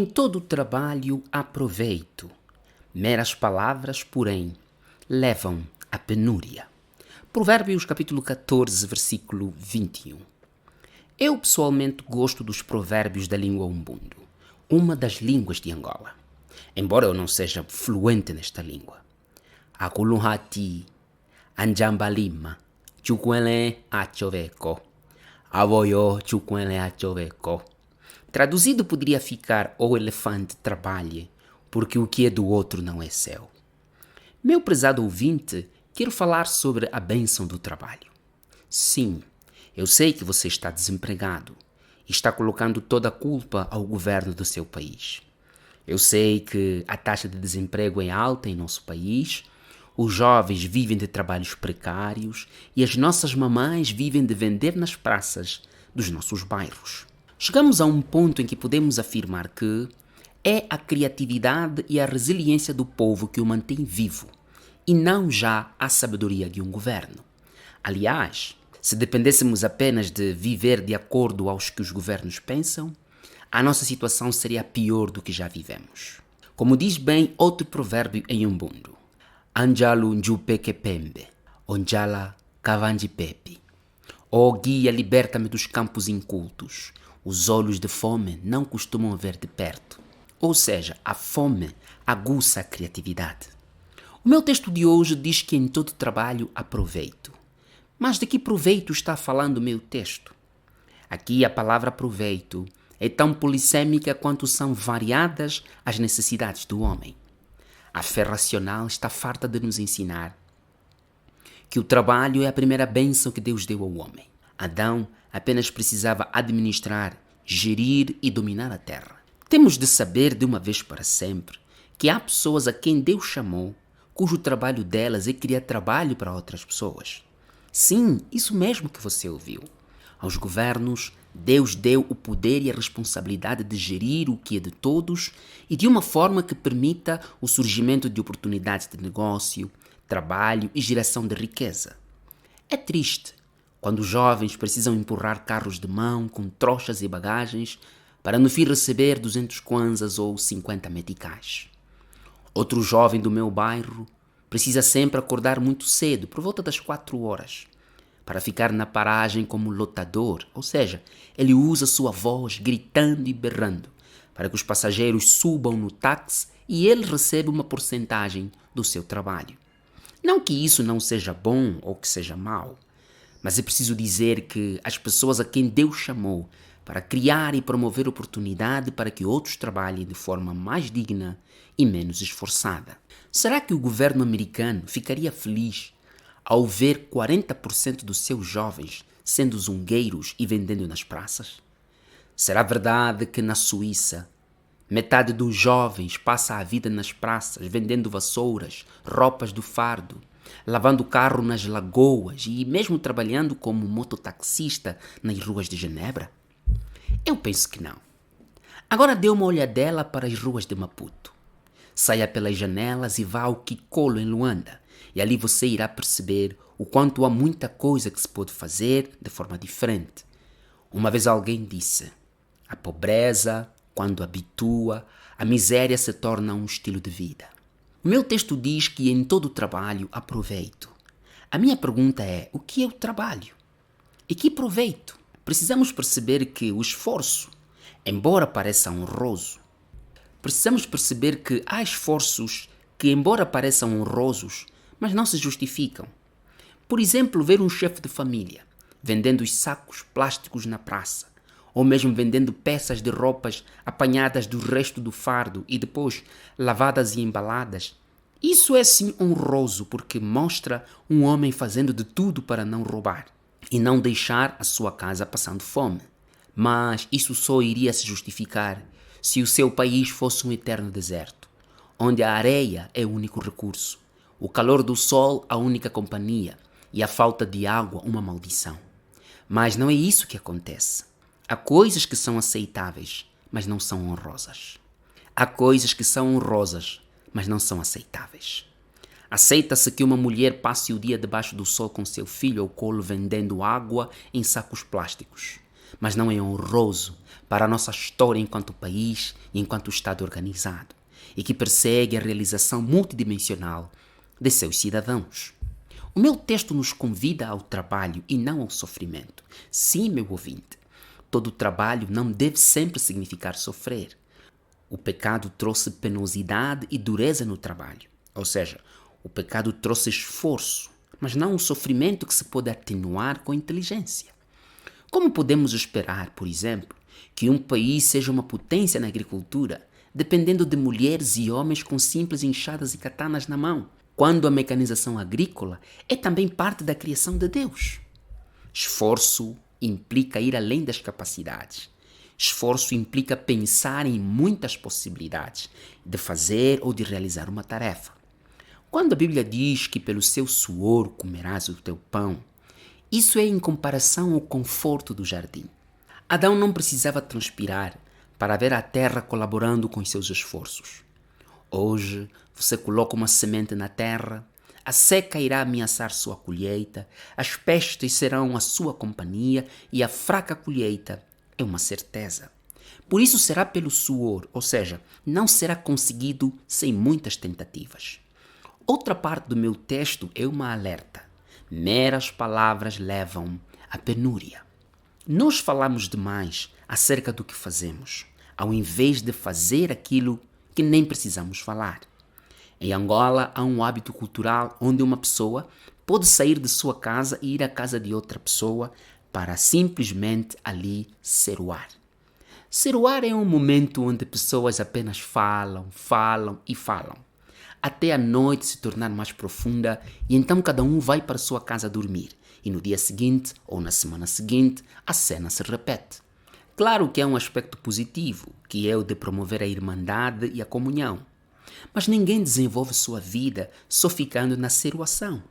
Em todo o trabalho há proveito. Meras palavras, porém, levam à penúria. Provérbios capítulo 14, versículo 21. Eu pessoalmente gosto dos provérbios da língua Umbundo, uma das línguas de Angola. Embora eu não seja fluente nesta língua. Akulunhati, Anjambalima, Chukwele Achoveko, Avoyo Chukwele Achoveko. Traduzido poderia ficar: o elefante trabalhe, porque o que é do outro não é seu. Meu prezado ouvinte, quero falar sobre a bênção do trabalho. Sim, eu sei que você está desempregado e está colocando toda a culpa ao governo do seu país. Eu sei que a taxa de desemprego é alta em nosso país, os jovens vivem de trabalhos precários e as nossas mamães vivem de vender nas praças dos nossos bairros. Chegamos a um ponto em que podemos afirmar que é a criatividade e a resiliência do povo que o mantém vivo, e não já a sabedoria de um governo. Aliás, se dependêssemos apenas de viver de acordo aos que os governos pensam, a nossa situação seria pior do que já vivemos. Como diz bem outro provérbio em Umbundo: Anjalu njupeke pembe, onjala kavanji pepe. Ó guia, liberta-me dos campos incultos. Os olhos de fome não costumam ver de perto. Ou seja, a fome aguça a criatividade. O meu texto de hoje diz que em todo trabalho há proveito. Mas de que proveito está falando o meu texto? Aqui a palavra proveito é tão polissêmica quanto são variadas as necessidades do homem. A fé racional está farta de nos ensinar que o trabalho é a primeira bênção que Deus deu ao homem. Adão apenas precisava administrar, gerir e dominar a terra. Temos de saber de uma vez para sempre que há pessoas a quem Deus chamou, cujo trabalho delas é criar trabalho para outras pessoas. Sim, isso mesmo que você ouviu. Aos governos, Deus deu o poder e a responsabilidade de gerir o que é de todos e de uma forma que permita o surgimento de oportunidades de negócio, trabalho e geração de riqueza. É triste quando os jovens precisam empurrar carros de mão com trouxas e bagagens para no fim receber 200 kwanzas ou 50 meticais. Outro jovem do meu bairro precisa sempre acordar muito cedo, por volta das 4 horas, para ficar na paragem como lotador, ou seja, ele usa sua voz gritando e berrando para que os passageiros subam no táxi e ele recebe uma porcentagem do seu trabalho. Não que isso não seja bom ou que seja mau, mas é preciso dizer que as pessoas a quem Deus chamou para criar e promover oportunidade para que outros trabalhem de forma mais digna e menos esforçada. Será que o governo americano ficaria feliz ao ver 40% dos seus jovens sendo zungueiros e vendendo nas praças? Será verdade que na Suíça metade dos jovens passa a vida nas praças vendendo vassouras, roupas do fardo, lavando carro nas lagoas e mesmo trabalhando como mototaxista nas ruas de Genebra? Eu penso que não. Agora dê uma olhadela para as ruas de Maputo. Saia pelas janelas e vá ao Kikolo em Luanda, e ali você irá perceber o quanto há muita coisa que se pode fazer de forma diferente. Uma vez alguém disse: a pobreza, quando habitua, a miséria se torna um estilo de vida. O meu texto diz que em todo o trabalho há proveito. A minha pergunta é: o que é o trabalho? E que proveito? Precisamos perceber que o esforço, embora pareça honroso, há esforços que, embora pareçam honrosos, mas não se justificam. Por exemplo, ver um chefe de família vendendo os sacos plásticos na praça, ou mesmo vendendo peças de roupas apanhadas do resto do fardo e depois lavadas e embaladas. Isso é sim honroso porque mostra um homem fazendo de tudo para não roubar e não deixar a sua casa passando fome. Mas isso só iria se justificar se o seu país fosse um eterno deserto, onde a areia é o único recurso, o calor do sol a única companhia e a falta de água uma maldição. Mas não é isso que acontece. Há coisas que são aceitáveis, mas não são honrosas. Há coisas que são honrosas, mas não são aceitáveis. Aceita-se que uma mulher passe o dia debaixo do sol com seu filho ao colo vendendo água em sacos plásticos. mas não é honroso para a nossa história enquanto país e enquanto Estado organizado, e que persegue a realização multidimensional de seus cidadãos. O meu texto nos convida ao trabalho e não ao sofrimento. Sim, meu ouvinte, todo trabalho não deve sempre significar sofrer. O pecado trouxe penosidade e dureza no trabalho, ou seja, o pecado trouxe esforço, mas não um sofrimento que se pode atenuar com inteligência. Como podemos esperar, por exemplo, que um país seja uma potência na agricultura, dependendo de mulheres e homens com simples enxadas e katanas na mão, quando a mecanização agrícola é também parte da criação de Deus? Esforço implica ir além das capacidades. Esforço implica pensar em muitas possibilidades de fazer ou de realizar uma tarefa. Quando a Bíblia diz que pelo seu suor comerás o teu pão, isso é em comparação ao conforto do jardim. Adão não precisava transpirar para ver a terra colaborando com os seus esforços. Hoje, você coloca uma semente na terra, a seca irá ameaçar sua colheita, as pestes serão a sua companhia e a fraca colheita é uma certeza. Por isso será pelo suor, ou seja, não será conseguido sem muitas tentativas. Outra parte do meu texto é uma alerta. Meras palavras levam à penúria. Nós falamos demais acerca do que fazemos, ao invés de fazer aquilo que nem precisamos falar. Em Angola, há um hábito cultural onde uma pessoa pode sair de sua casa e ir à casa de outra pessoa para simplesmente ali ceroar. Ceroar é um momento onde pessoas apenas falam e falam, até a noite se tornar mais profunda e então cada um vai para sua casa dormir e no dia seguinte ou na semana seguinte a cena se repete. Claro que há um aspecto positivo, que é o de promover a irmandade e a comunhão. Mas ninguém desenvolve sua vida só ficando na ceroação.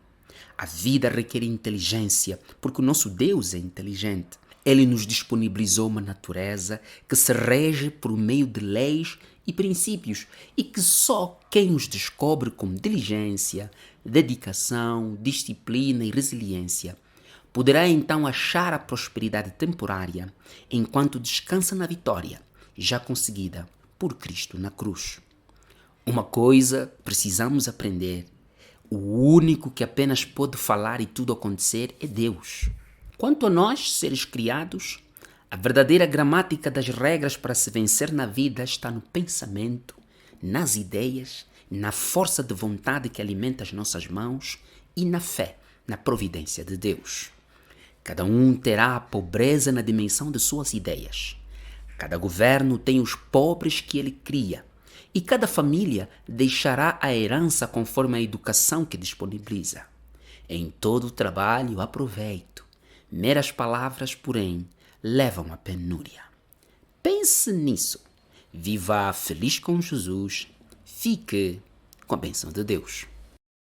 A vida requer inteligência, porque o nosso Deus é inteligente. Ele nos disponibilizou uma natureza que se rege por meio de leis e princípios e que só quem os descobre com diligência, dedicação, disciplina e resiliência poderá então achar a prosperidade temporária enquanto descansa na vitória já conseguida por Cristo na cruz. Uma coisa precisamos aprender: o único que apenas pode falar e tudo acontecer é Deus. Quanto a nós, seres criados, a verdadeira gramática das regras para se vencer na vida está no pensamento, nas ideias, na força de vontade que alimenta as nossas mãos e na fé, na providência de Deus. Cada um terá a pobreza na dimensão de suas ideias. Cada governo tem os pobres que ele cria. E cada família deixará a herança conforme a educação que disponibiliza. Em todo o trabalho há proveito. Meras palavras, porém, levam à penúria. Pense nisso. Viva feliz com Jesus. Fique com a bênção de Deus.